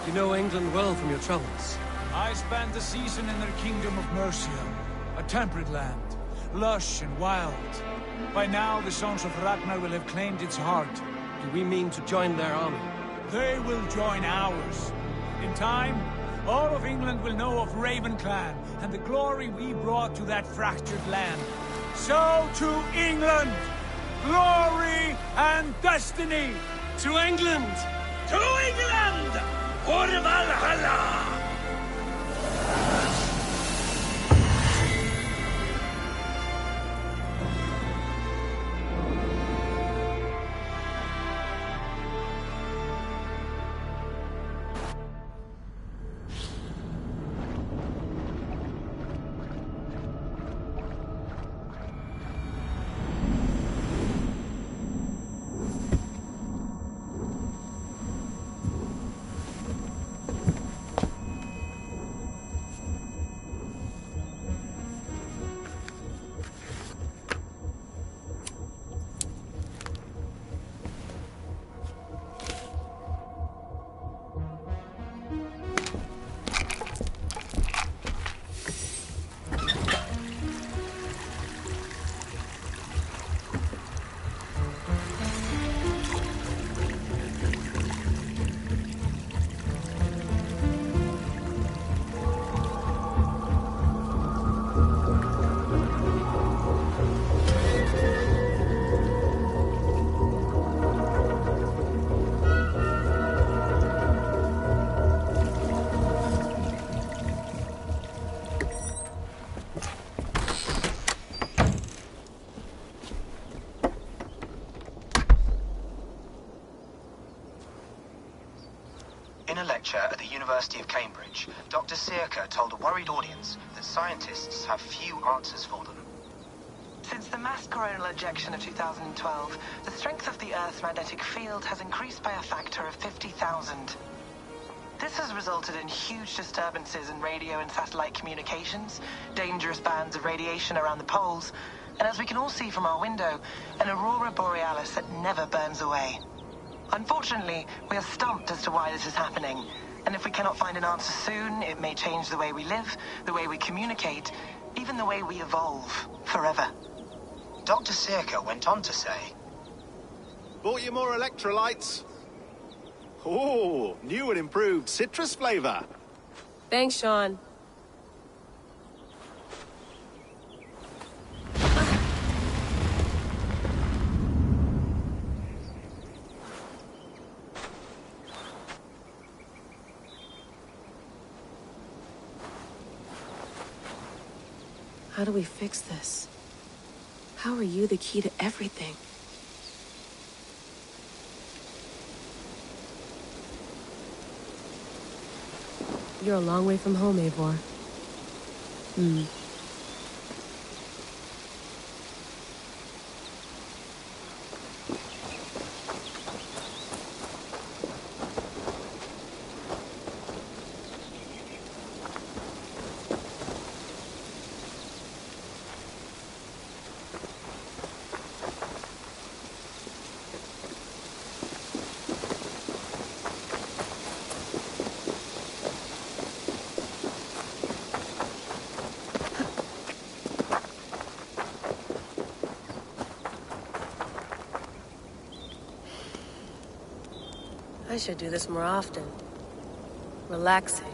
You know England well from your travels. I spent the season in their kingdom of Mercia, a temperate land, lush and wild. By now, the sons of Ragnar will have claimed its heart. Do we mean to join their army? They will join ours. In time, all of England will know of Raven Clan and the glory we brought to that fractured land. So to England, glory and destiny! To England! To England! For Valhalla! In a lecture at the University of Cambridge, Dr. Sirka told a worried audience that scientists have few answers for them. Since the mass coronal ejection of 2012, the strength of the Earth's magnetic field has increased by a factor of 50,000. This has resulted in huge disturbances in radio and satellite communications, dangerous bands of radiation around the poles, and as we can all see from our window, an aurora borealis that never burns away. Unfortunately, we are stumped as to why this is happening, and if we cannot find an answer soon, it may change the way we live, the way we communicate, even the way we evolve, forever. Dr. Sirka went on to say, "Bought you more electrolytes? Oh, new and improved citrus flavor." Thanks, Sean. How do we fix this? How are you the key to everything? You're a long way from home, Eivor. I should do this more often. Relaxing.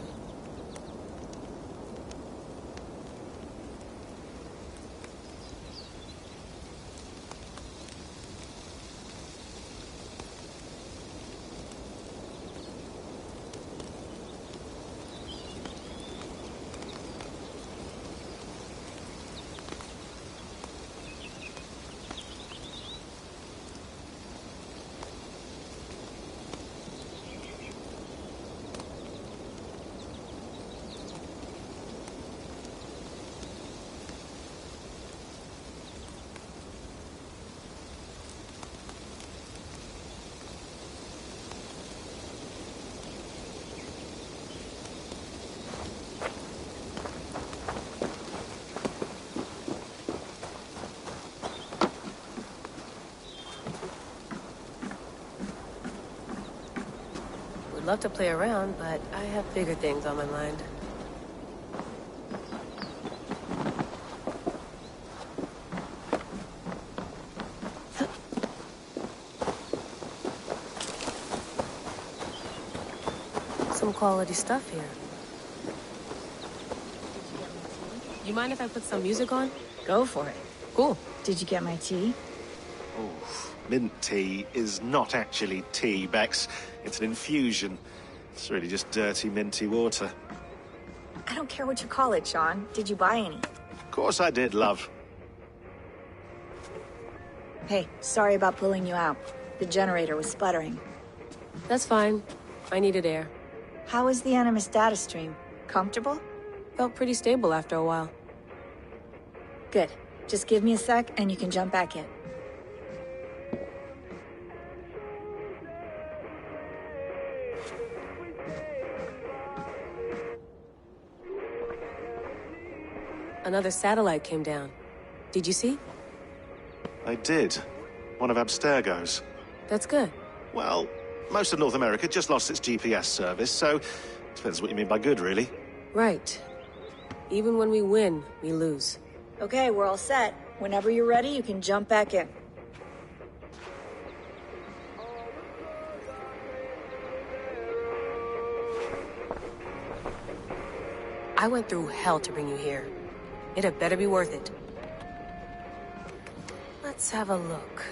love to play around, but I have bigger things on my mind. Some quality stuff here. You mind if I put some music on? Go for it. Cool. Did you get my tea? Oh, mint tea is not actually tea, Bex. It's an infusion. It's really just dirty, minty water. I don't care what you call it, Sean. Did you buy any? Of course I did, love. Hey, sorry about pulling you out. The generator was sputtering. That's fine. I needed air. How was the Animus data stream? Comfortable? Felt pretty stable after a while. Good. Just give me a sec and you can jump back in. Another satellite came down. Did you see? I did. One of Abstergo's. That's good. Well, most of North America just lost its GPS service, so depends what you mean by good, really. Right. Even when we win, we lose. Okay, we're all set. Whenever you're ready, you can jump back in. I went through hell to bring you here. It had better be worth it. Let's have a look.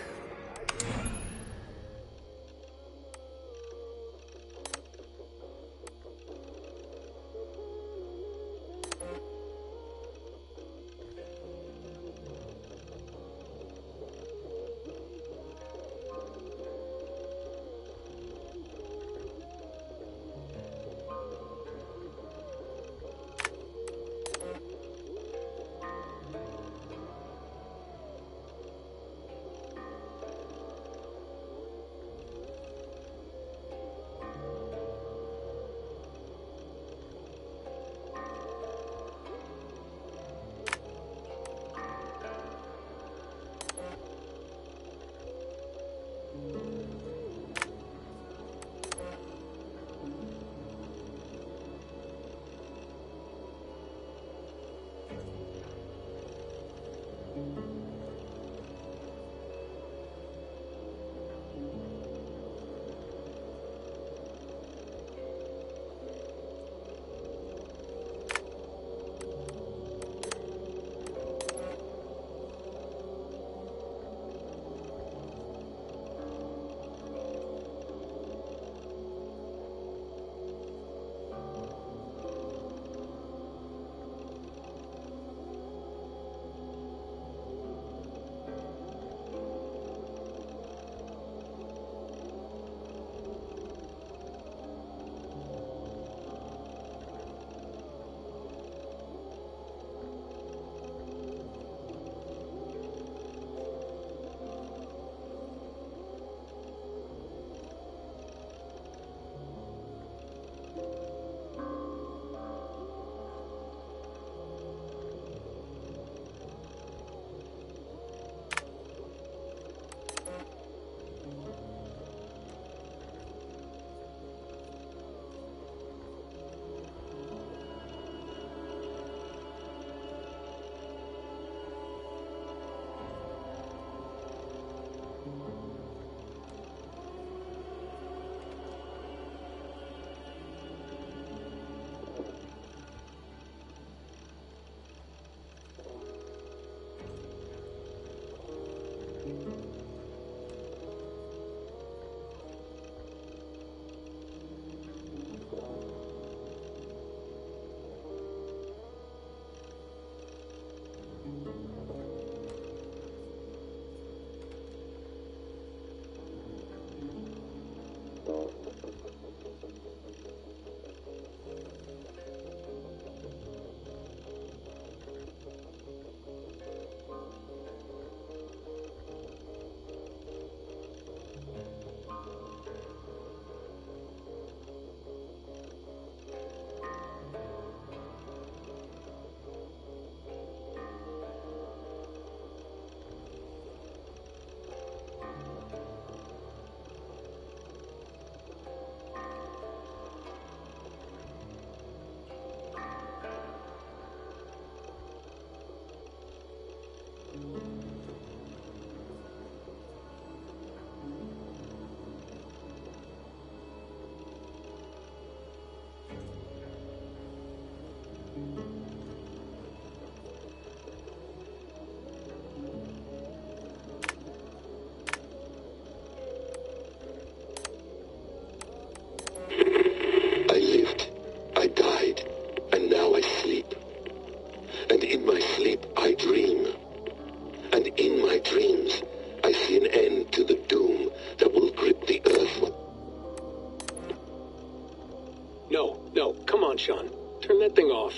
No, come on, Sean. Turn that thing off.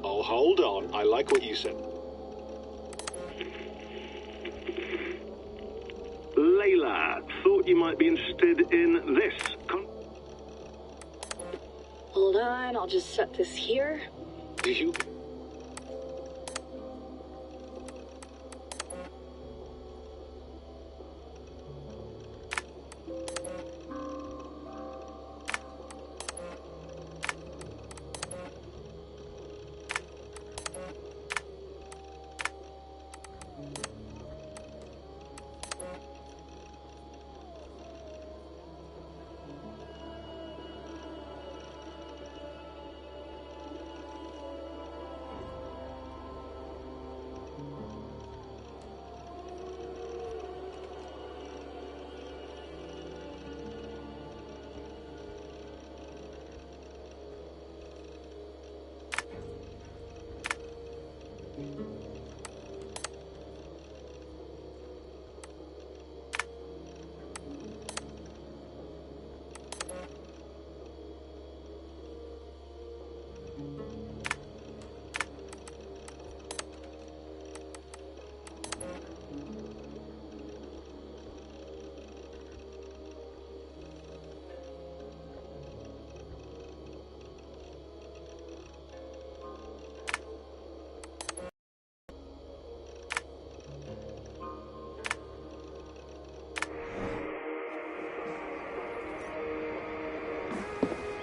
Oh, hold on. I like what you said. Layla, thought you might be interested in this. Hold on, I'll just set this here. Do you...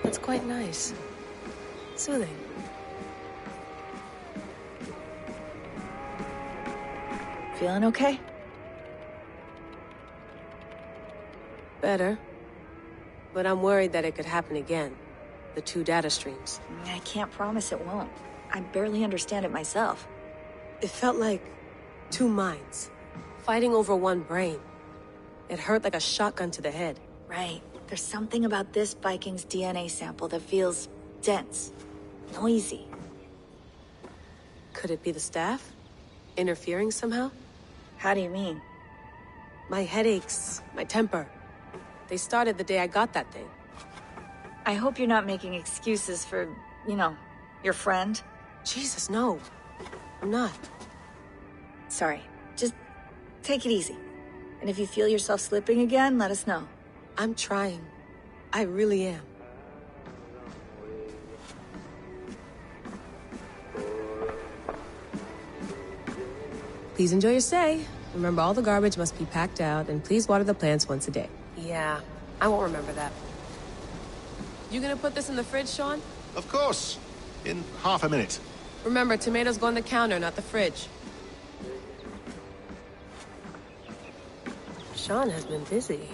That's quite nice. Soothing. Feeling okay? Better. But I'm worried that it could happen again. The two data streams. I can't promise it won't. I barely understand it myself. It felt like two minds, fighting over one brain. It hurt like a shotgun to the head. Right. There's something about this Viking's DNA sample that feels dense, noisy. Could it be the staff? Interfering somehow? How do you mean? My headaches, my temper. They started the day I got that thing. I hope you're not making excuses for, your friend. Jesus, no. I'm not. Sorry. Just take it easy. And if you feel yourself slipping again, let us know. I'm trying. I really am. Please enjoy your stay. Remember, all the garbage must be packed out, and please water the plants once a day. Yeah, I won't remember that. You gonna put this in the fridge, Sean? Of course. In half a minute. Remember, tomatoes go on the counter, not the fridge. Sean has been busy.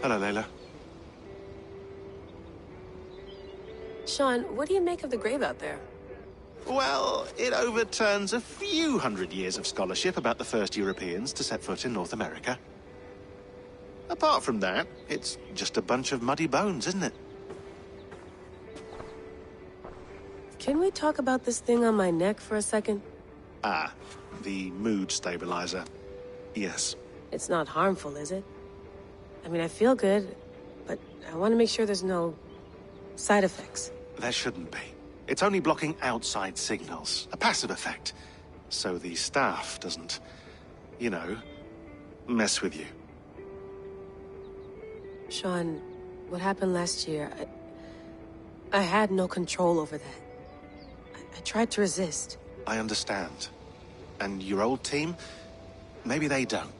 Hello, Layla. Sean, what do you make of the grave out there? Well, it overturns a few hundred years of scholarship about the first Europeans to set foot in North America. Apart from that, it's just a bunch of muddy bones, isn't it? Can we talk about this thing on my neck for a second? Ah, the mood stabilizer. Yes. It's not harmful, is it? I mean, I feel good, but I want to make sure there's no side effects. There shouldn't be. It's only blocking outside signals, a passive effect. So the staff doesn't, mess with you. Sean, what happened last year, I had no control over that. I tried to resist. I understand. And your old team, maybe they don't.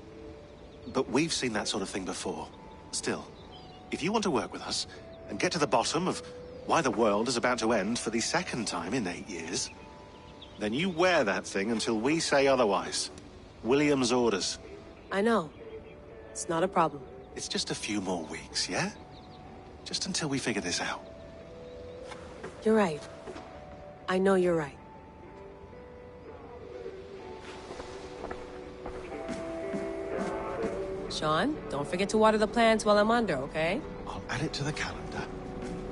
But we've seen that sort of thing before. Still, if you want to work with us and get to the bottom of why the world is about to end for the second time in 8 years, then you wear that thing until we say otherwise. William's orders. I know. It's not a problem. It's just a few more weeks, yeah? Just until we figure this out. You're right. I know you're right. Sean, don't forget to water the plants while I'm under, okay? I'll add it to the calendar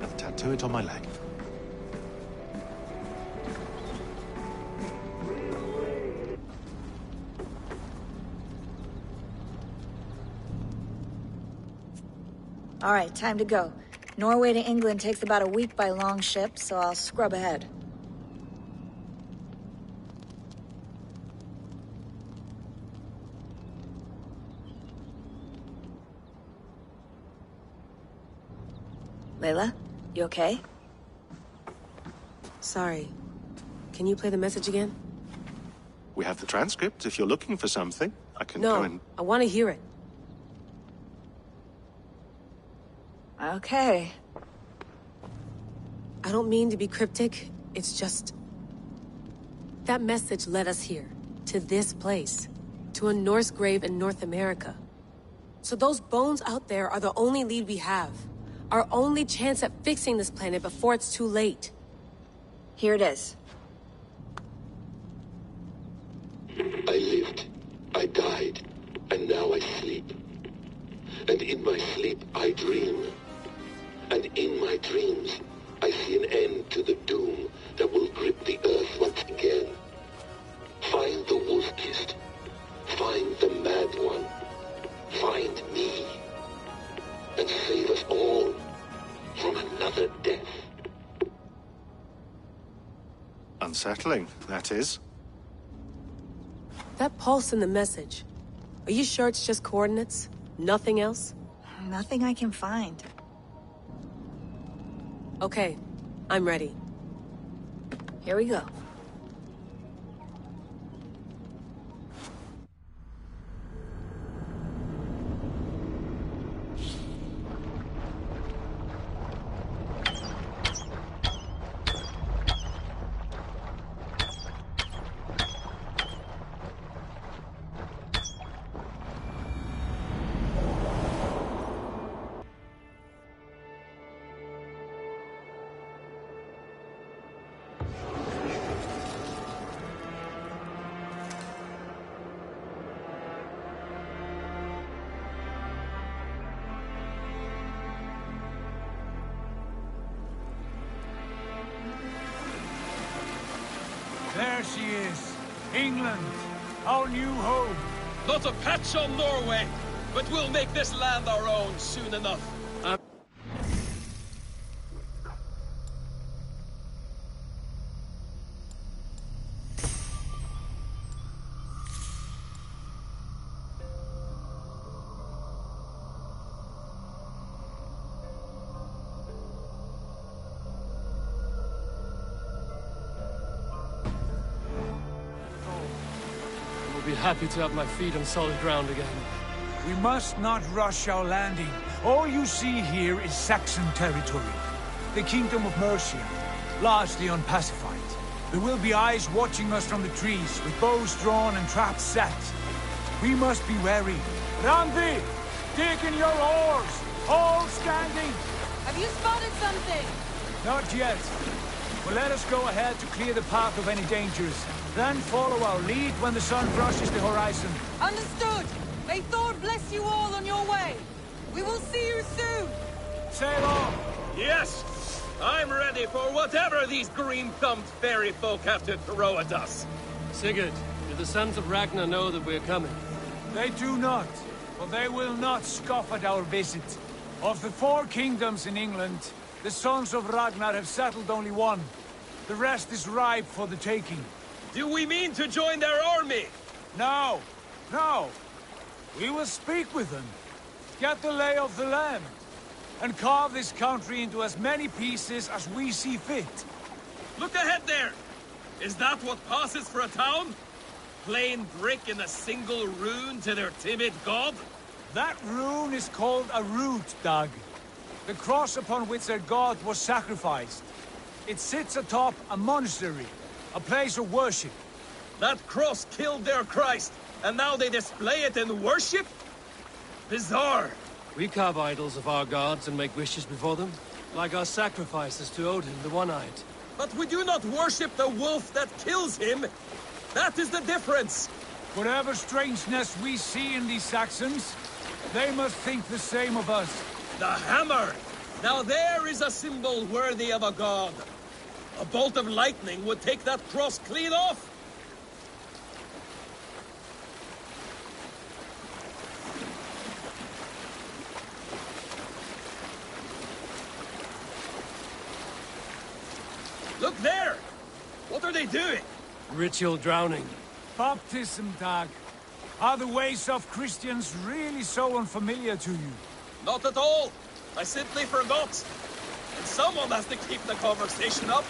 and tattoo it on my leg. All right, time to go. Norway to England takes about a week by long ship, so I'll scrub ahead. Layla, you okay? Sorry. Can you play the message again? We have the transcript if you're looking for something. I can No, go and... I want to hear it. Okay. I don't mean to be cryptic. It's just... that message led us here. To this place. To a Norse grave in North America. So those bones out there are the only lead we have. Our only chance at fixing this planet before it's too late. Here it is. I lived, I died, and now I sleep. And in my sleep I dream. And in my dreams I see an end to the doom that will grip the earth once again. Find the wolf-kissed. Find the mad one. Find me. And save us all from another death. Unsettling, that is. That pulse in the message. Are you sure it's just coordinates? Nothing else? Nothing I can find. Okay, I'm ready. Here we go. There she is. England, our new home. Not a patch on Norway, but we'll make this land our own soon enough. I'll be happy to have my feet on solid ground again. We must not rush our landing. All you see here is Saxon territory. The Kingdom of Mercia, largely unpacified. There will be eyes watching us from the trees, with bows drawn and traps set. We must be wary. Randi! Dig in your oars! All standing! Have you spotted something? Not yet. But let us go ahead to clear the path of any dangers. Then follow our lead when the sun brushes the horizon. Understood! May Thor bless you all on your way! We will see you soon! Sail on! Yes! I'm ready for whatever these green-thumbed fairy folk have to throw at us. Sigurd, do the sons of Ragnar know that we're coming? They do not, but they will not scoff at our visit. Of the 4 kingdoms in England, the sons of Ragnar have settled only one. The rest is ripe for the taking. Do we mean to join their army? No, no. We will speak with them, get the lay of the land, and carve this country into as many pieces as we see fit. Look ahead there! Is that what passes for a town? Plain brick in a single rune to their timid god? That rune is called a root, Doug. The cross upon which their god was sacrificed. It sits atop a monastery, a place of worship. That cross killed their Christ, and now they display it in worship? Bizarre. We carve idols of our gods and make wishes before them, like our sacrifices to Odin, the One-Eyed. But we do not worship the wolf that kills him. That is the difference. Whatever strangeness we see in these Saxons, they must think the same of us. The hammer! Now there is a symbol worthy of a god. A bolt of lightning would take that cross clean off. Look there! What are they doing? Ritual drowning. Baptism, Dag. Are the ways of Christians really so unfamiliar to you? Not at all. I simply forgot. And someone has to keep the conversation up.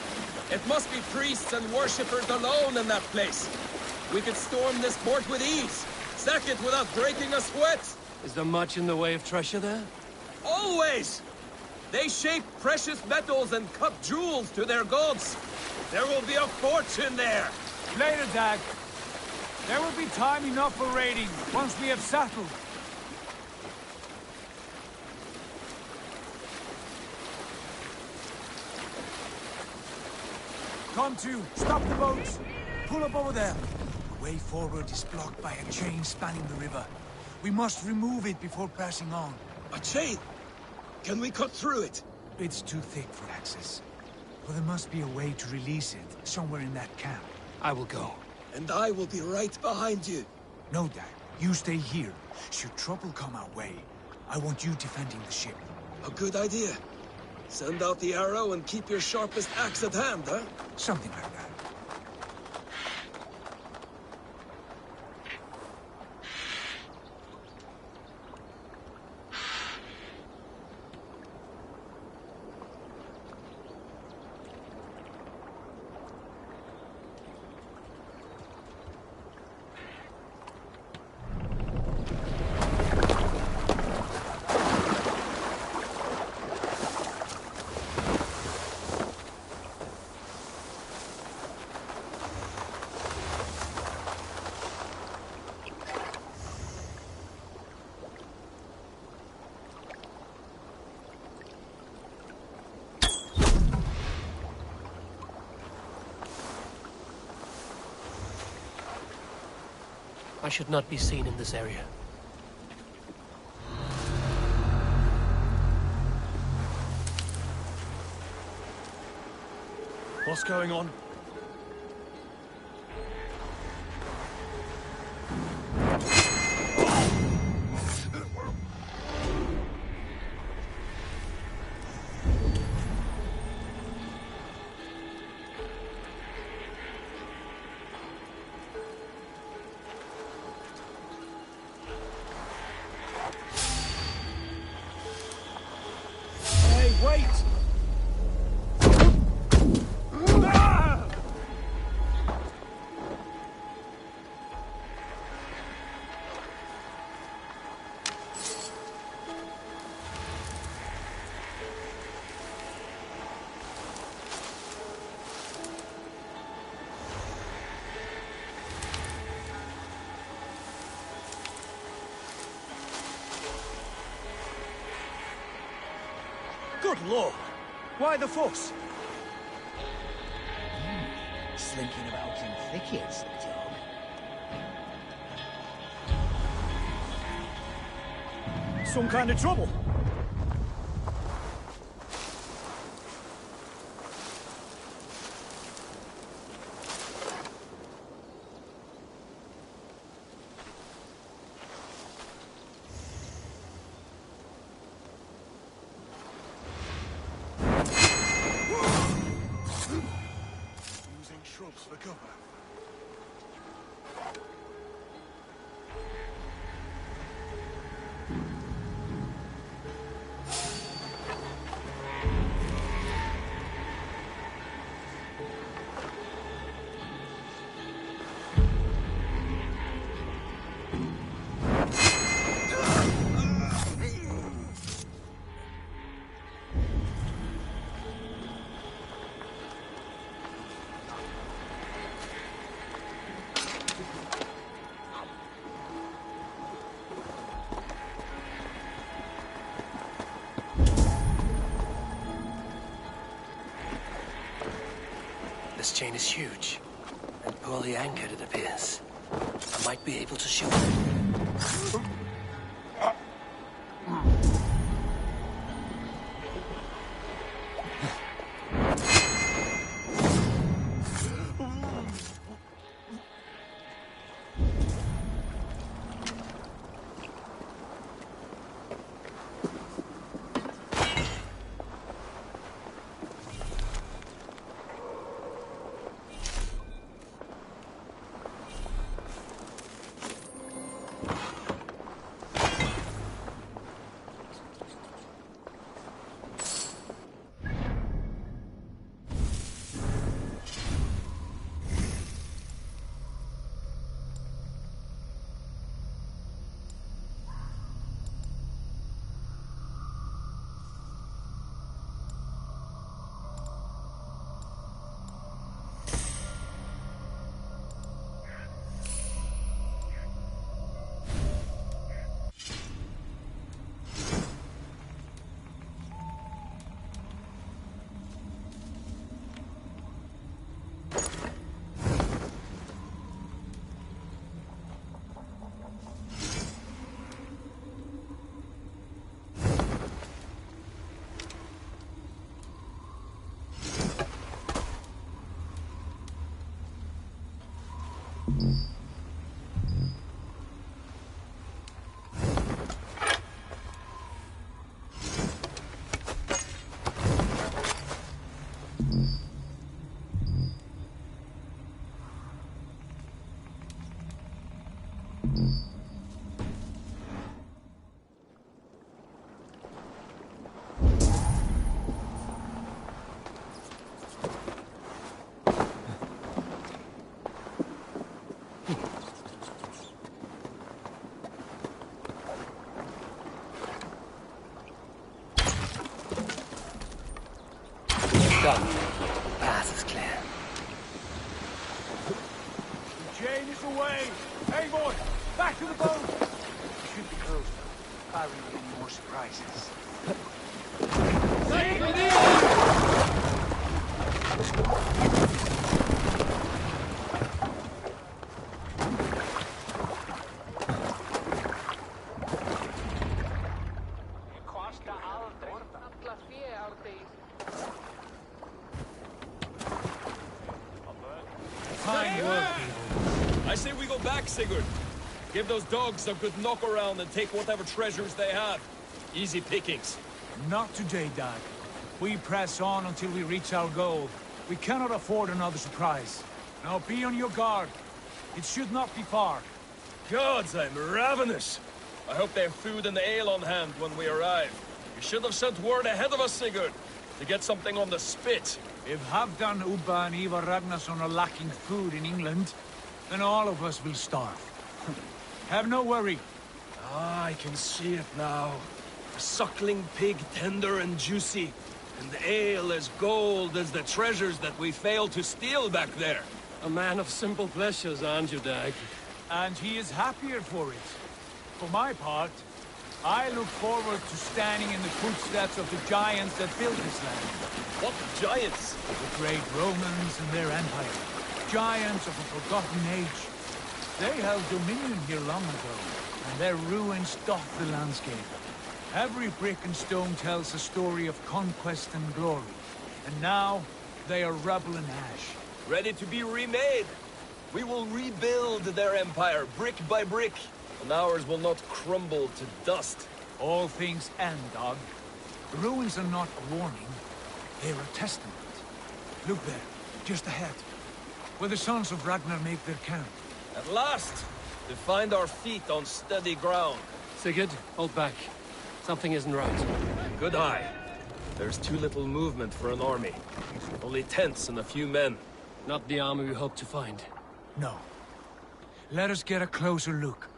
It must be priests and worshippers alone in that place. We could storm this port with ease. Sack it without breaking a sweat. Is there much in the way of treasure there? Always! They shape precious metals and cut jewels to their gods. There will be a fortune there. Later, Dag. There will be time enough for raiding, once we have settled. Come to, stop the boats. Pull up over there. The way forward is blocked by a chain spanning the river. We must remove it before passing on. A chain? Can we cut through it? It's too thick for access. But there must be a way to release it, somewhere in that camp. I will go. And I will be right behind you. No, Dad. You stay here. Should trouble come our way, I want you defending the ship. A good idea. Send out the arrow and keep your sharpest axe at hand, huh? Something like that. I should not be seen in this area. What's going on? Wait! Good lord! Why the fuss? Slinking about in thickets, the dog. Some kind of trouble? Shrubs for cover. This chain is huge, and poorly anchored, it appears. I might be able to shoot it. Done. Path is clear. The chain is away! Hey, boy! Back to the boat! We should be close. Barry will need more surprises. Take it I say we go back, Sigurd. Give those dogs a good knock around and take whatever treasures they have. Easy pickings. Not today, Dad. We press on until we reach our goal. We cannot afford another surprise. Now be on your guard. It should not be far. Gods, I'm ravenous. I hope they have food and ale on hand when we arrive. You should have sent word ahead of us, Sigurd, to get something on the spit. If Halfdan, Ubba and Ivar Ragnarsson are lacking food in England, then all of us will starve. Have no worry. Ah, I can see it now. A suckling pig, tender and juicy. And the ale as gold as the treasures that we failed to steal back there. A man of simple pleasures, aren't you, Dag? And he is happier for it. For my part, I look forward to standing in the footsteps of the giants that built this land. What giants? The great Romans and their empire. Giants of a forgotten age. They held dominion here long ago, and their ruins dot the landscape. Every brick and stone tells a story of conquest and glory. And now, they are rubble and ash. Ready to be remade. We will rebuild their empire, brick by brick. And ours will not crumble to dust. All things end, dog. The ruins are not a warning. They're a testament. Look there, just ahead. Where the sons of Ragnar make their camp. At last, to find our feet on steady ground. Sigurd, hold back. Something isn't right. Good eye. There's too little movement for an army. Only tents and a few men. Not the army we hoped to find. No. Let us get a closer look.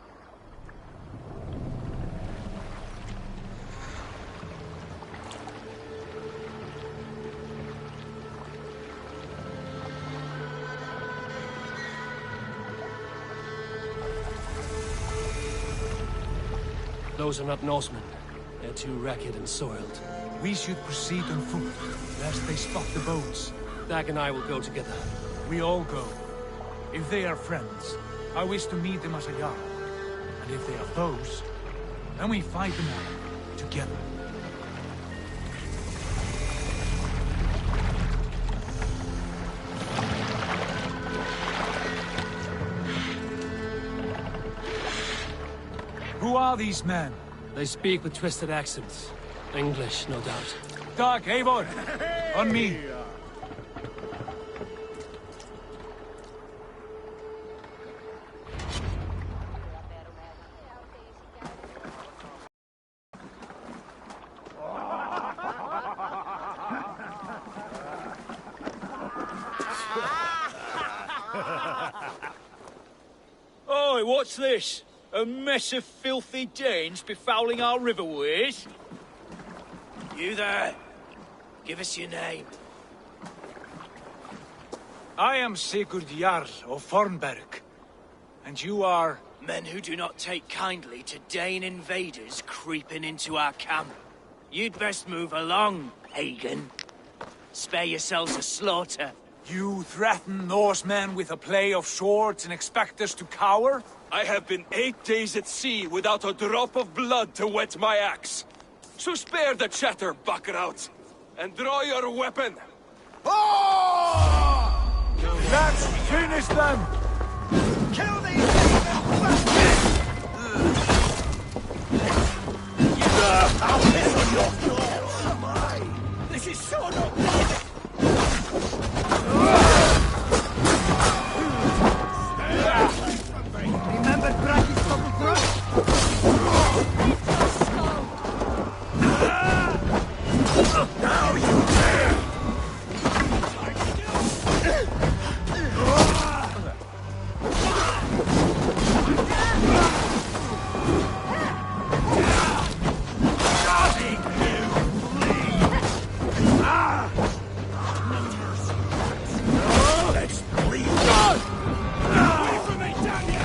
Those are not Norsemen. They're too ragged and soiled. We should proceed on foot, lest they spot the boats. Dag and I will go together. We all go. If they are friends, I wish to meet them as a Jarl. And if they are foes, then we fight them out together. Who are these men? They speak with twisted accents. English, no doubt. Dag, Eivor! On me! Oi, what's this? A mess of filthy Danes befouling our riverways? You there. Give us your name. I am Sigurd Jarl of Fornberg. And you are... Men who do not take kindly to Dane invaders creeping into our camp. You'd best move along, pagan. Spare yourselves a slaughter. You threaten Norsemen with a play of swords and expect us to cower? I have been 8 days at sea without a drop of blood to wet my axe. So spare the chatter, Buckerout, and draw your weapon. Oh! Let's finish them! Kill these bastards! I'll piss on your door! This is so not... Remember Brack's double thrust? Now you dare! Let's bleed. Away from me, damn you!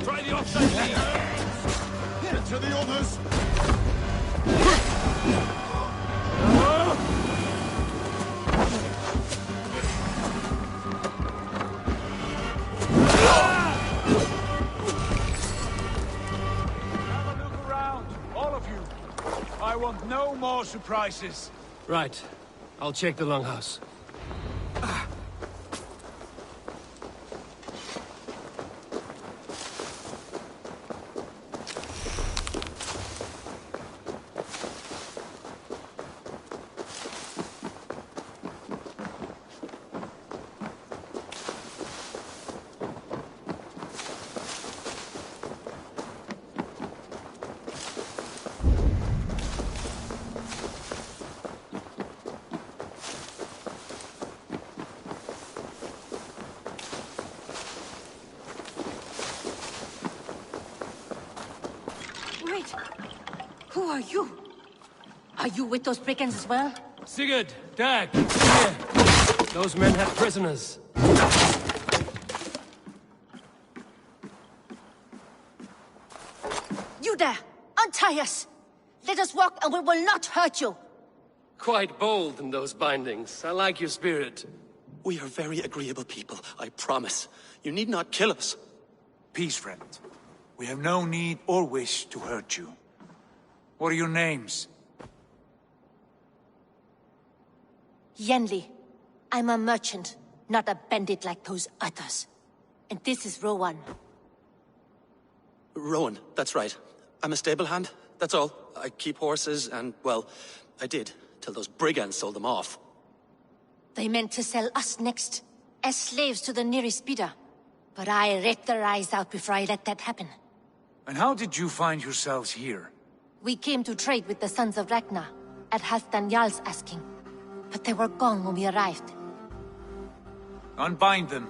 Try the offside knee. Get to the others. Have a look around, all of you. I want no more surprises. Right. I'll check the longhouse. Wait! Who are you? Are you with those brigands as well? Sigurd! Dag! Here! Those men have prisoners. You there! Untie us! Let us walk and we will not hurt you! Quite bold in those bindings. I like your spirit. We are very agreeable people, I promise. You need not kill us. Peace, friend. We have no need or wish to hurt you. What are your names? Yenli. I'm a merchant, not a bandit like those others. And this is Rowan. Rowan, that's right. I'm a stable hand, that's all. I keep horses and, well, I did, till those brigands sold them off. They meant to sell us next, as slaves to the nearest bidder. But I ripped their eyes out before I let that happen. And how did you find yourselves here? We came to trade with the sons of Ragnar, at Halfdan Jarl's asking. But they were gone when we arrived. Unbind them.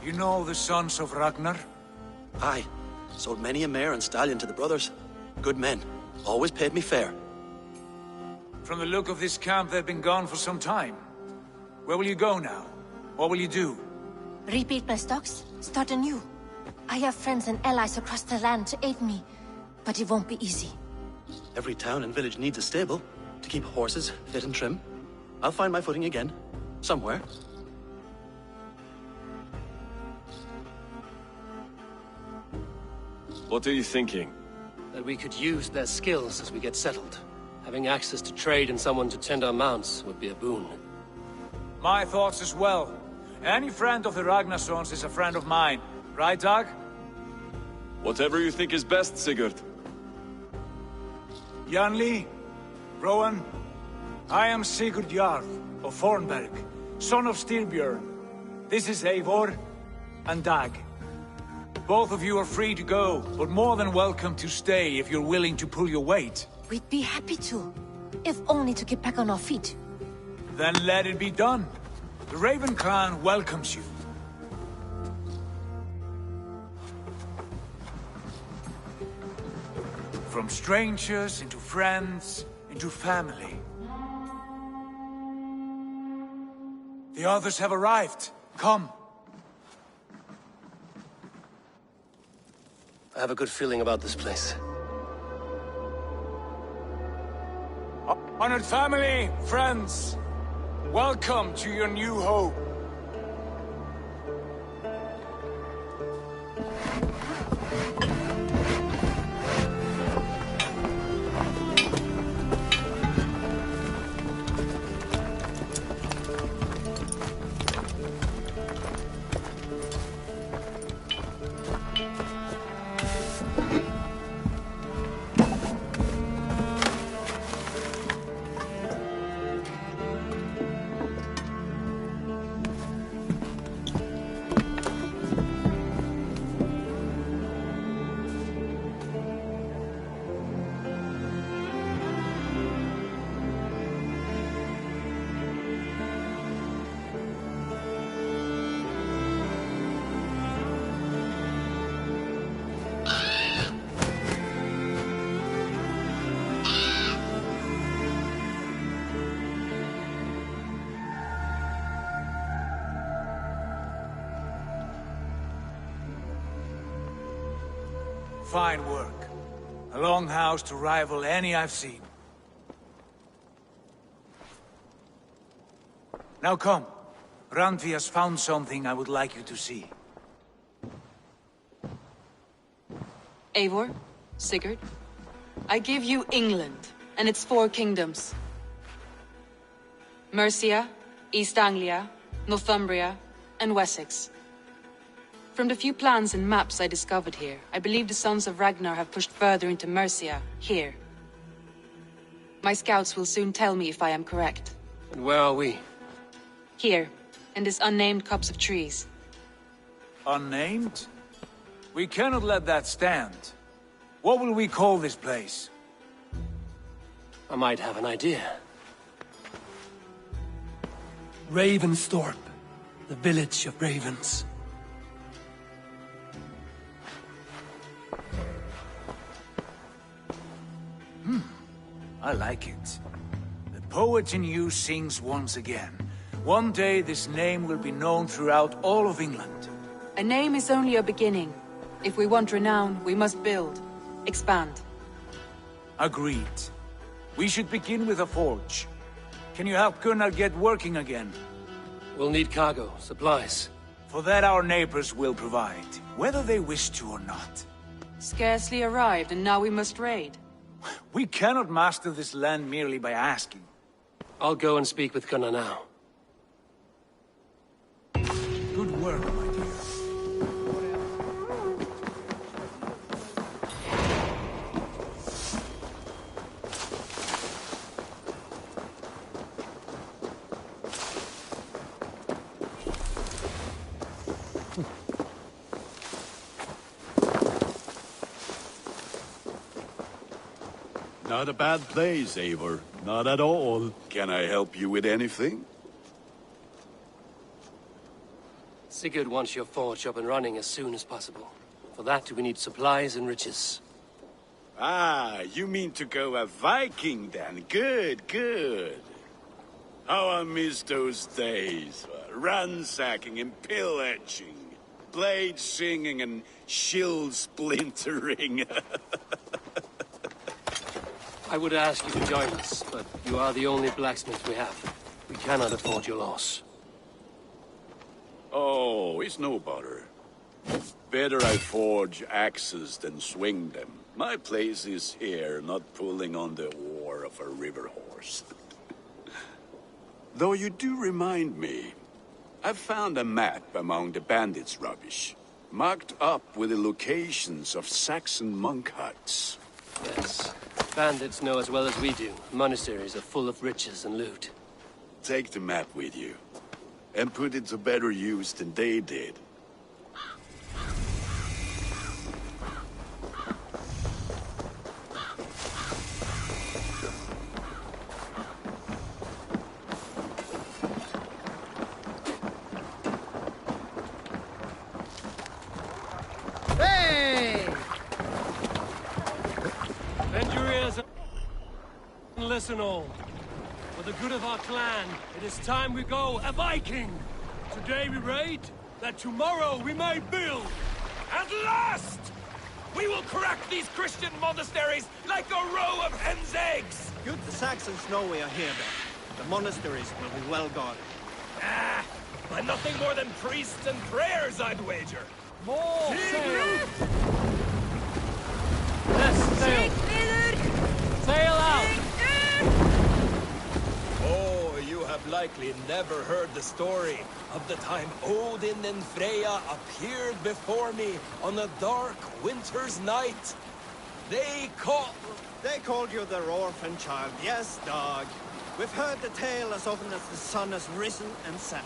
You know the sons of Ragnar? Aye. Sold many a mare and stallion to the brothers. Good men. Always paid me fair. From the look of this camp, they've been gone for some time. Where will you go now? What will you do? Rebuild my stocks, start anew. I have friends and allies across the land to aid me, but it won't be easy. Every town and village needs a stable to keep horses fit and trim. I'll find my footing again. Somewhere. What are you thinking? That we could use their skills as we get settled. Having access to trade and someone to tend our mounts would be a boon. My thoughts as well. Any friend of the Ragnarsons is a friend of mine. Right, Dag? Whatever you think is best, Sigurd. Janli, Rowan, I am Sigurd Jarl of Fornberg, son of Styrbjörn. This is Eivor and Dag. Both of you are free to go, but more than welcome to stay if you're willing to pull your weight. We'd be happy to, if only to get back on our feet. Then let it be done. The Raven clan welcomes you. From strangers into friends, into family. The others have arrived. Come. I have a good feeling about this place. Honored family, friends, welcome to your new home. Fine work. A longhouse to rival any I've seen. Now come. Randvi has found something I would like you to see. Eivor, Sigurd, I give you England and its 4 kingdoms. Mercia, East Anglia, Northumbria, and Wessex. From the few plans and maps I discovered here, I believe the sons of Ragnar have pushed further into Mercia, here. My scouts will soon tell me if I am correct. And where are we? Here, in this unnamed copse of trees. Unnamed? We cannot let that stand. What will we call this place? I might have an idea. Ravensthorpe, the village of ravens. I like it. The poet in you sings once again. One day this name will be known throughout all of England. A name is only a beginning. If we want renown, we must build, expand. Agreed. We should begin with a forge. Can you help Gunnar get working again? We'll need cargo, supplies. For that our neighbors will provide, whether they wish to or not. Scarcely arrived, and now we must raid. We cannot master this land merely by asking. I'll go and speak with Gunnar now. Good work, my dear. Not a bad place, Eivor. Not at all. Can I help you with anything? Sigurd wants your forge up and running as soon as possible. For that, we need supplies and riches. Ah, you mean to go a Viking then? Good, good. How I miss those days. Ransacking and pillaging. Blade singing and shield splintering. I would ask you to join us, but you are the only blacksmith we have. We cannot afford your loss. Oh, it's no bother. Better I forge axes than swing them. My place is here, not pulling on the oar of a river horse. Though you do remind me, I've found a map among the bandits' rubbish, marked up with the locations of Saxon monk huts. Yes, bandits know as well as we do. Monasteries are full of riches and loot. Take the map with you, and put it to better use than they did. Listen all. For the good of our clan, it is time we go a Viking! Today we raid, that tomorrow we may build! At last! We will crack these Christian monasteries like a row of hen's eggs! Good the Saxons know we are here then. The monasteries will be well guarded. Ah, by nothing more than priests and prayers, I'd wager. More sail! Yes, sail! Sail out! Oh, you have likely never heard the story of the time Odin and Freya appeared before me on a dark winter's night. They called you their orphan child. Yes, dog. We've heard the tale as often as the sun has risen and set.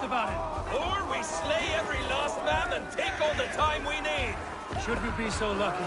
About it. Or we slay every last man and take all the time we need. Should we be so lucky?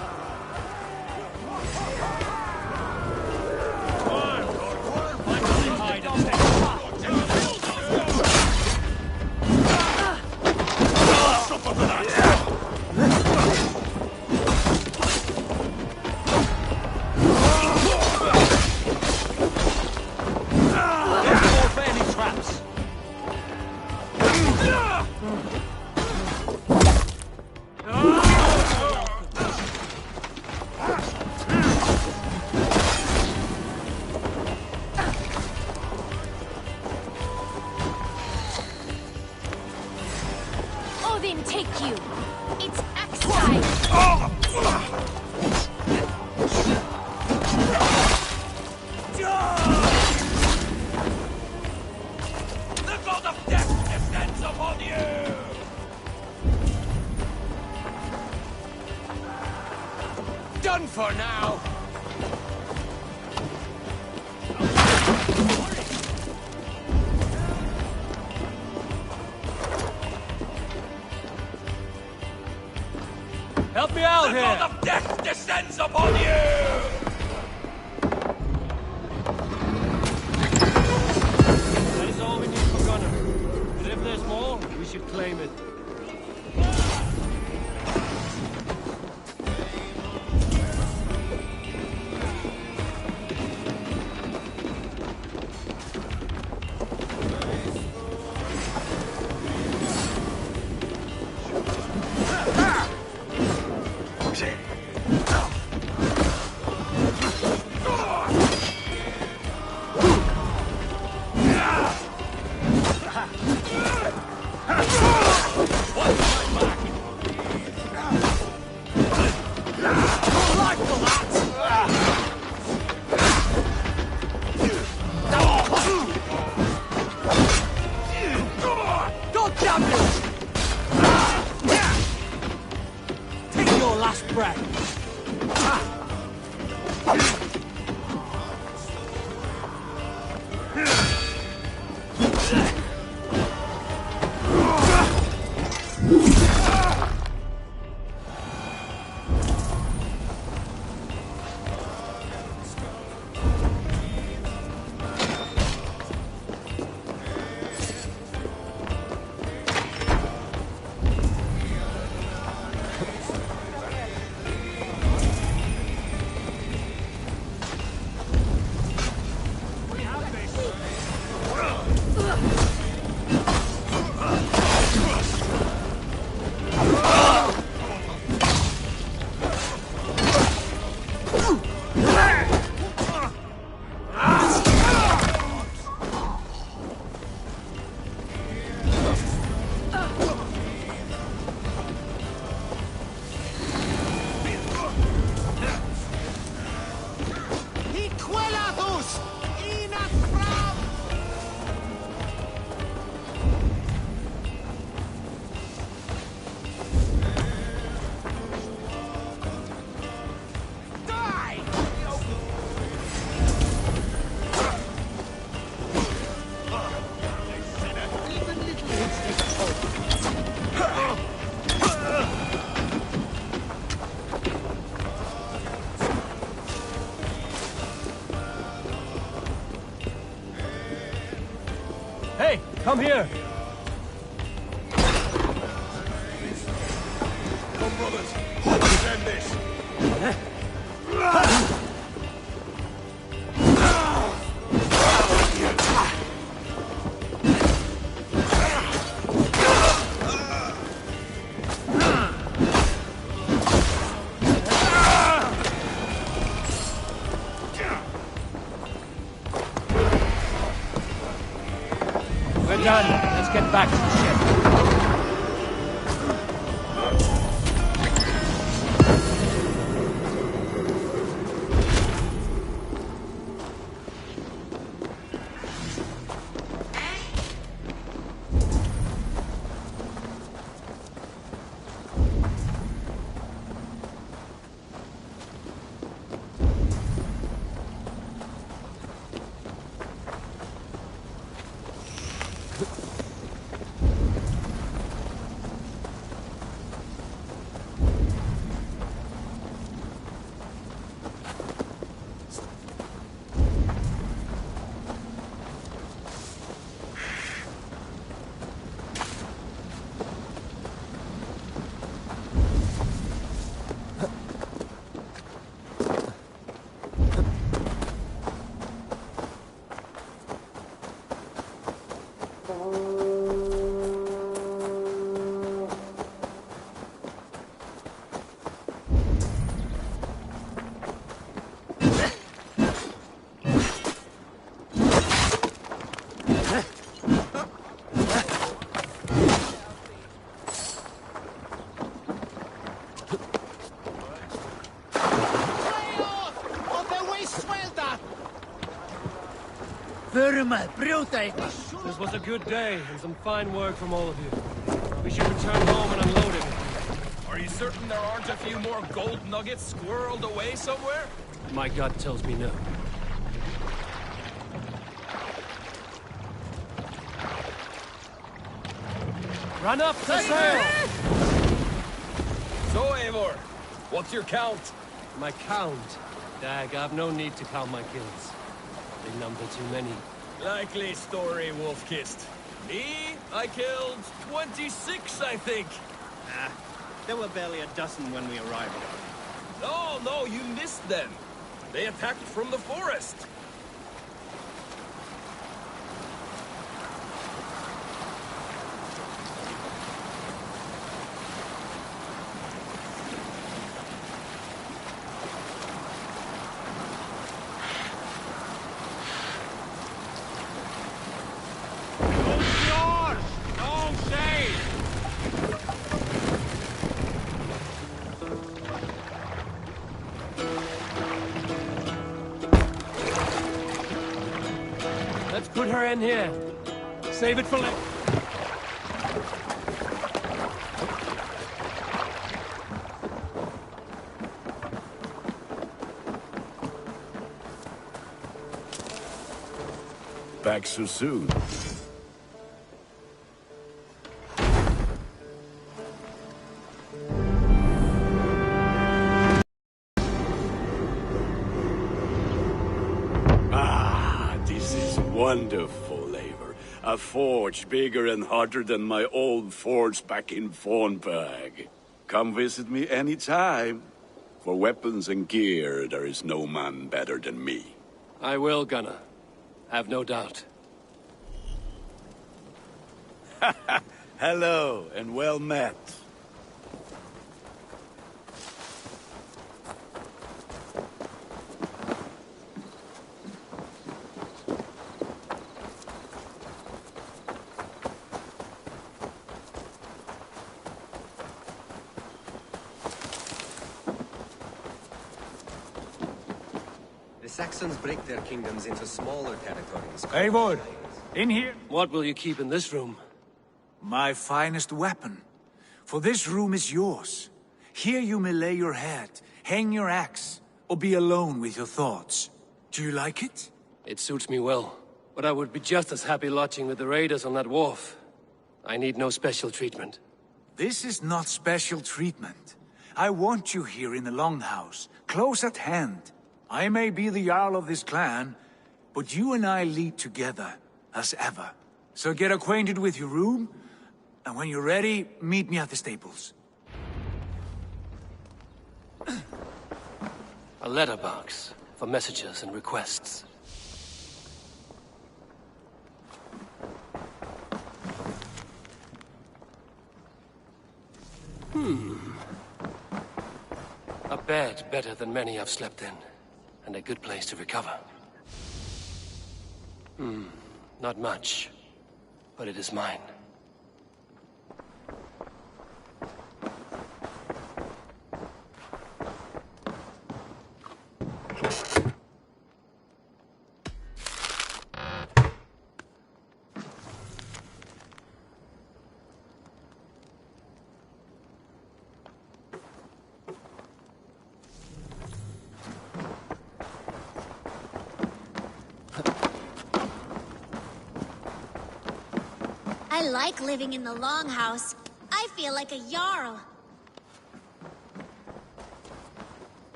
Done for now! Help me out here! The god of death descends upon you! That is all we need for Gunnar. But if there's more, we should claim it. Hey, come here! Come, brothers. Let's end this. We're done. Let's get back to the ship. This was a good day, and some fine work from all of you. We should return home and unload it. Are you certain there aren't a few more gold nuggets squirreled away somewhere? My gut tells me no. Run up the sail! So, Eivor, what's your count? My count? Dag, I've no need to count my kills. They number too many. Likely story, Wolf-Kissed. Me? I killed 26, I think. Nah, there were barely a dozen when we arrived. No, you missed them. They attacked from the forest. Put her in here. Save it for later. Back so soon. Wonderful, Eivor. A forge bigger and hotter than my old forge back in Fornburg. Come visit me anytime. For weapons and gear, there is no man better than me. I will, Gunnar. Have no doubt. Hello, and well met. Saxons break their kingdoms into smaller territories. Eivor, in here. What will you keep in this room? My finest weapon. For this room is yours. Here you may lay your head, hang your axe, or be alone with your thoughts. Do you like it? It suits me well. But I would be just as happy lodging with the raiders on that wharf. I need no special treatment. This is not special treatment. I want you here in the Longhouse, close at hand. I may be the Jarl of this clan, but you and I lead together, as ever. So get acquainted with your room, and when you're ready, meet me at the stables. A letterbox for messages and requests. A bed better than many I've slept in, and a good place to recover. Not much, but it is mine. I like living in the Longhouse. I feel like a Jarl.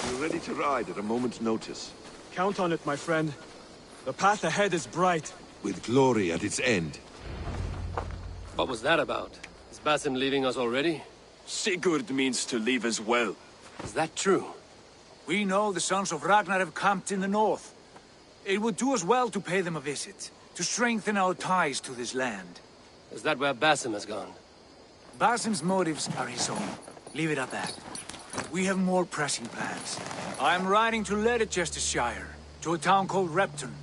You're ready to ride at a moment's notice. Count on it, my friend. The path ahead is bright. With glory at its end. What was that about? Is Basim leaving us already? Sigurd means to leave as well. Is that true? We know the sons of Ragnar have camped in the north. It would do us well to pay them a visit, to strengthen our ties to this land. Is that where Basim has gone? Basim's motives are his own. Leave it at that. We have more pressing plans. I'm riding to Leicestershire, to a town called Repton.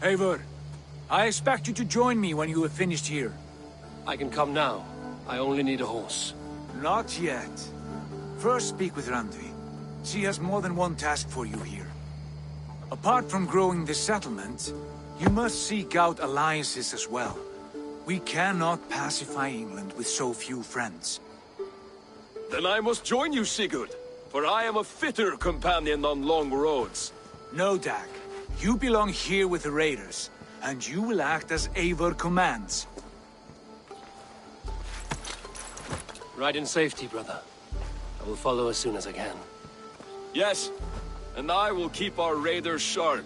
Eivor, I expect you to join me when you have finished here. I can come now. I only need a horse. Not yet. First speak with Randvi. She has more than one task for you here. Apart from growing this settlement, you must seek out alliances as well. We cannot pacify England with so few friends. Then I must join you, Sigurd, for I am a fitter companion on long roads. No, Dag. You belong here with the raiders, and you will act as Eivor commands. Ride in safety, brother. I will follow as soon as I can. Yes, and I will keep our raiders sharp.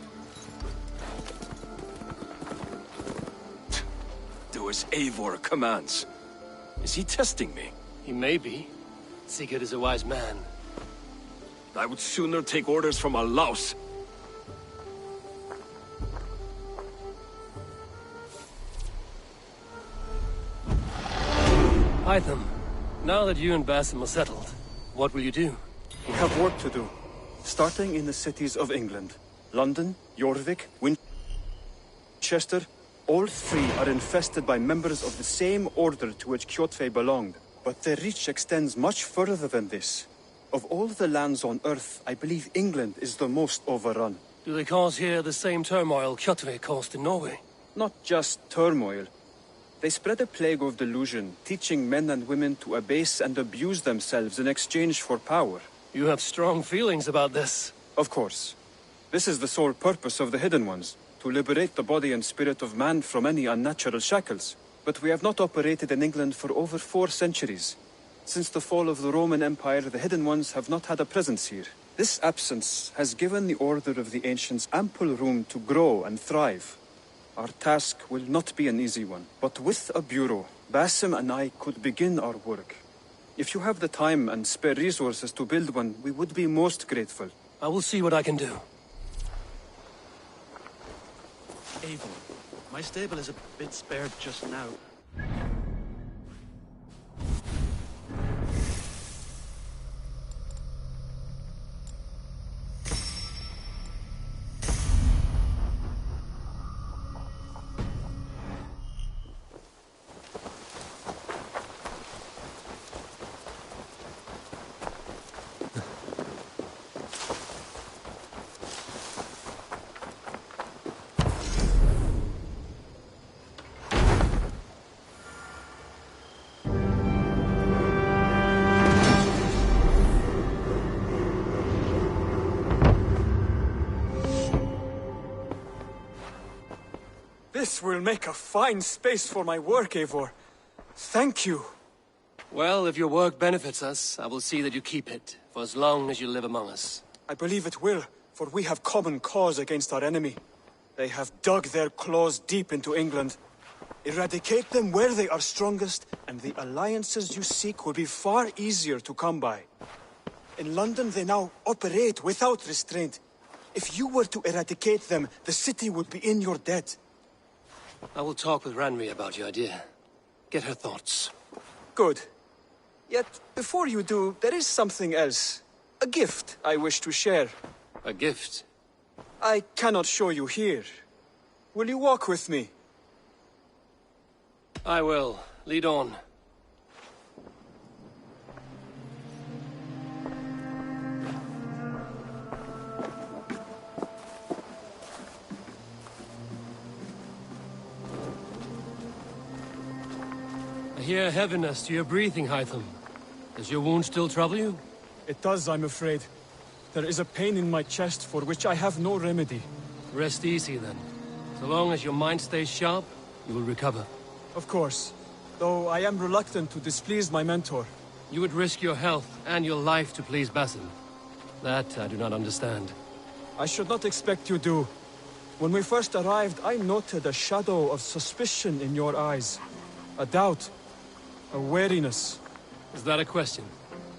Do as Eivor commands. Is he testing me? He may be. Sigurd is a wise man. I would sooner take orders from a louse. Hytham, now that you and Basim are settled, what will you do? We have work to do. Starting in the cities of England. London, Jorvik, Winchester, all three are infested by members of the same order to which Kjotve belonged. But their reach extends much further than this. Of all the lands on Earth, I believe England is the most overrun. Do they cause here the same turmoil Kjotve caused in Norway? Not just turmoil. They spread a plague of delusion, teaching men and women to abase and abuse themselves in exchange for power. You have strong feelings about this. Of course. This is the sole purpose of the Hidden Ones, to liberate the body and spirit of man from any unnatural shackles. But we have not operated in England for over 4 centuries. Since the fall of the Roman Empire, the Hidden Ones have not had a presence here. This absence has given the Order of the Ancients ample room to grow and thrive. Our task will not be an easy one, but with a bureau, Basim and I could begin our work. If you have the time and spare resources to build one, we would be most grateful. I will see what I can do. Eivor, my stable is a bit spared just now. This will make a fine space for my work, Eivor. Thank you. Well, if your work benefits us, I will see that you keep it, for as long as you live among us. I believe it will. for we have common cause against our enemy. They have dug their claws deep into England. Eradicate them where they are strongest, and the alliances you seek will be far easier to come by. In London, they now operate without restraint. If you were to eradicate them, the city would be in your debt. I will talk with Ragnar about your idea. Get her thoughts. Good. Yet, before you do, there is something else. A gift I wish to share. A gift? I cannot show you here. Will you walk with me? I will. Lead on. I hear heaviness to your breathing, Hytham. Does your wound still trouble you? It does, I'm afraid. There is a pain in my chest for which I have no remedy. Rest easy, then. So long as your mind stays sharp, you will recover. Of course. Though I am reluctant to displease my mentor. You would risk your health and your life to please Basim. That I do not understand. I should not expect you do. When we first arrived, I noted a shadow of suspicion in your eyes. A doubt. A wariness. Is that a question?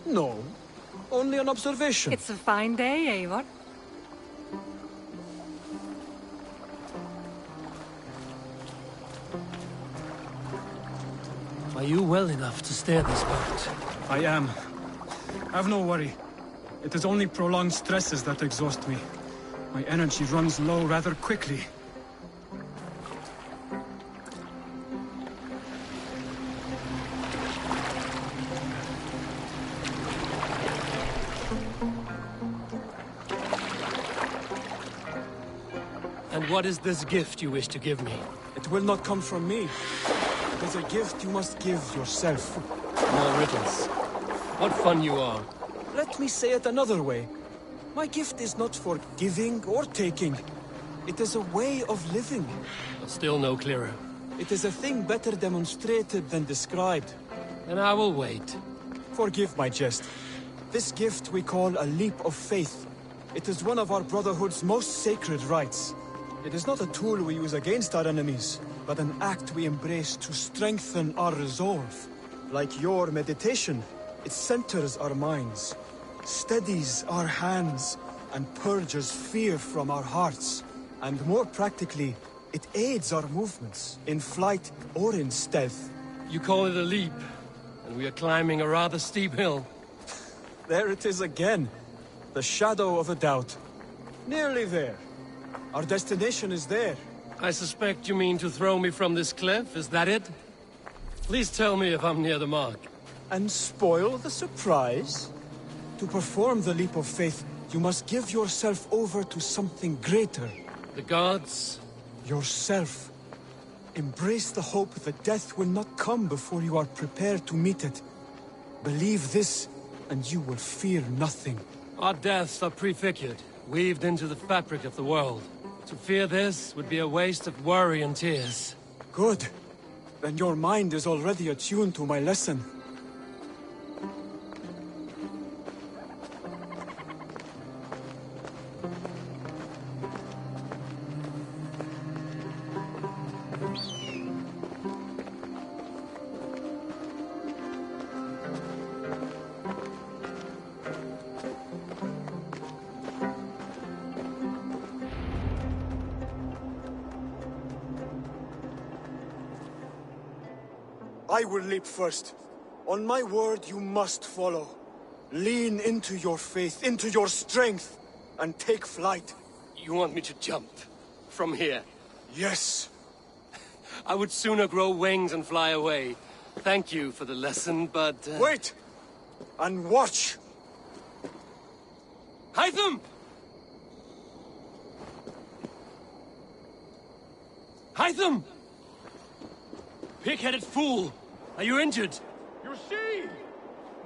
No. Only an observation. It's a fine day, Eivor. Are you well enough to steer this boat? I am. Have no worry. It is only prolonged stresses that exhaust me. My energy runs low rather quickly. And what is this gift you wish to give me? It will not come from me. It is a gift you must give yourself. More riddles. What fun you are. Let me say it another way. My gift is not for giving or taking. It is a way of living. But still no clearer. It is a thing better demonstrated than described. Then I will wait. Forgive my jest. This gift we call a leap of faith. It is one of our Brotherhood's most sacred rites. It is not a tool we use against our enemies, but an act we embrace to strengthen our resolve. Like your meditation, it centers our minds, steadies our hands, and purges fear from our hearts. And more practically, it aids our movements, in flight or in stealth. You call it a leap, and we are climbing a rather steep hill. There it is again. The shadow of a doubt. Nearly there. Our destination is there. I suspect you mean to throw me from this cliff, is that it? Please tell me if I'm near the mark. And spoil the surprise? To perform the leap of faith, you must give yourself over to something greater. The gods? Yourself. Embrace the hope that death will not come before you are prepared to meet it. Believe this, and you will fear nothing. Our deaths are prefigured, weaved into the fabric of the world. To fear this would be a waste of worry and tears. Good. Then your mind is already attuned to my lesson. I will leap first. On my word, you must follow. Lean into your faith, into your strength, and take flight. You want me to jump? From here? Yes. I would sooner grow wings and fly away. Thank you for the lesson, but... Wait! And watch! Hytham! Hytham! Pig-headed fool! Are you injured? You see?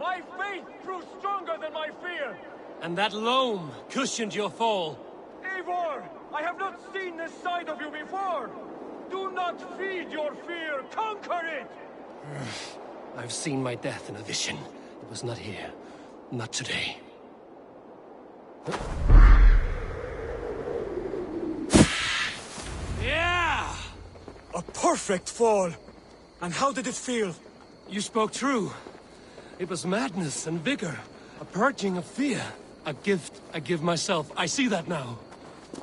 My faith grew stronger than my fear! And that loam cushioned your fall. Eivor! I have not seen this side of you before! Do not feed your fear! Conquer it! I've seen my death in a vision. It was not here. Not today. perfect fall! And how did it feel? You spoke true. It was madness and vigor. A purging of fear. A gift I give myself. I see that now.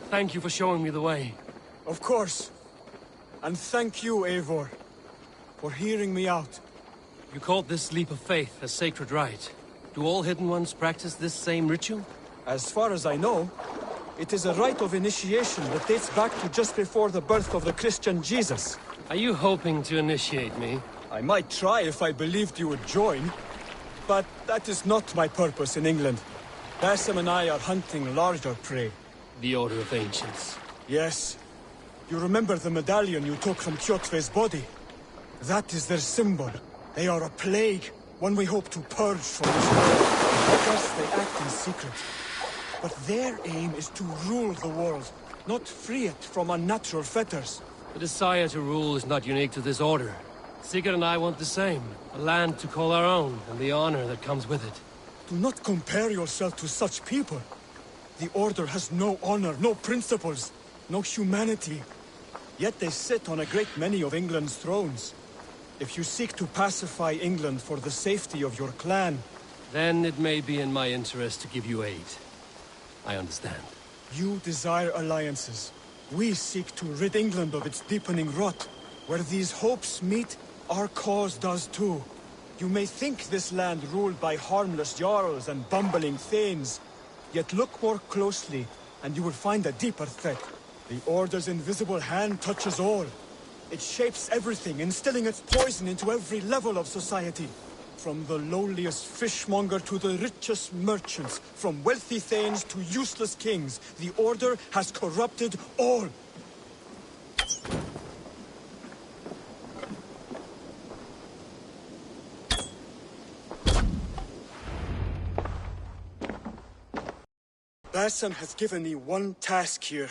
Thank you for showing me the way. Of course. And thank you, Eivor, for hearing me out. You called this leap of faith a sacred rite. Do all Hidden Ones practice this same ritual? As far as I know, it is a rite of initiation that dates back to just before the birth of the Christian Jesus. Are you hoping to initiate me? I might try if I believed you would join. But that is not my purpose in England. Basim and I are hunting larger prey. The Order of Ancients. Yes. You remember the medallion you took from Kjotve's body? That is their symbol. They are a plague, one we hope to purge from this world. Because they act in secret. But their aim is to rule the world, not free it from unnatural fetters. The desire to rule is not unique to this order. Sigurd and I want the same. A land to call our own, and the honor that comes with it. Do not compare yourself to such people. The Order has no honor, no principles, no humanity. Yet they sit on a great many of England's thrones. If you seek to pacify England for the safety of your clan... Then it may be in my interest to give you aid. I understand. You desire alliances. We seek to rid England of its deepening rot. Where these hopes meet, our cause does too. You may think this land ruled by harmless jarls and bumbling thanes. Yet look more closely, and you will find a deeper threat. The Order's invisible hand touches all. It shapes everything, instilling its poison into every level of society. From the lowliest fishmonger to the richest merchants, from wealthy thanes to useless kings, the Order has corrupted all. Basim has given me one task here.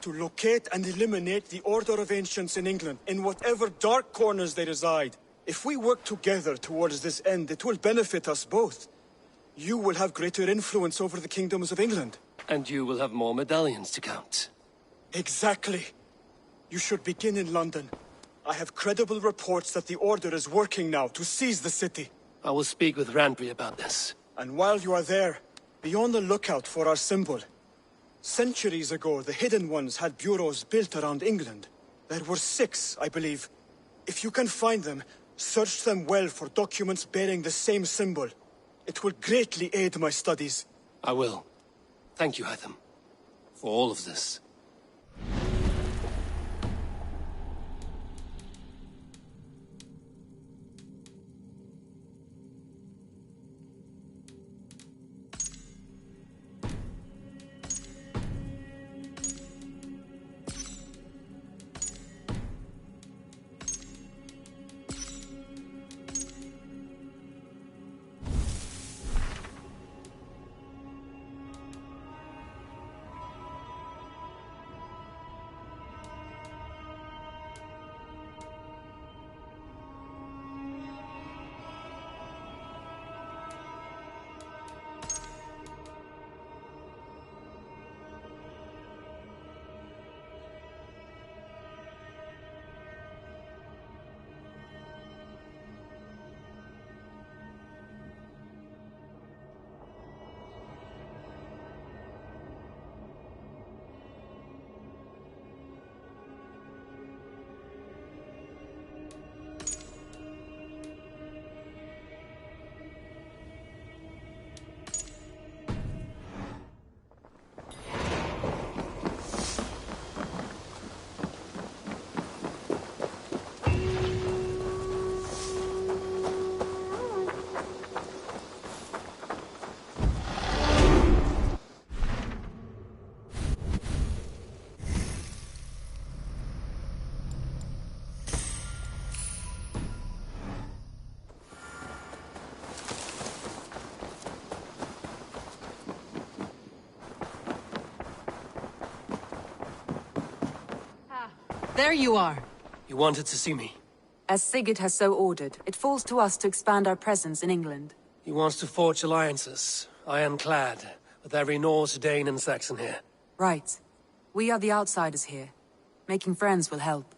To locate and eliminate the Order of Ancients in England, in whatever dark corners they reside. If we work together towards this end, it will benefit us both. You will have greater influence over the kingdoms of England. And you will have more medallions to count. Exactly. You should begin in London. I have credible reports that the Order is working now to seize the city. I will speak with Randbury about this. And while you are there, be on the lookout for our symbol. Centuries ago, the Hidden Ones had bureaus built around England. There were 6, I believe. If you can find them, search them well for documents bearing the same symbol. It will greatly aid my studies. I will. Thank you, Hytham, for all of this. There you are. You wanted to see me? As Sigurd has so ordered, it falls to us to expand our presence in England. He wants to forge alliances, ironclad, with every Norse, Dane and Saxon here. Right. We are the outsiders here. Making friends will help.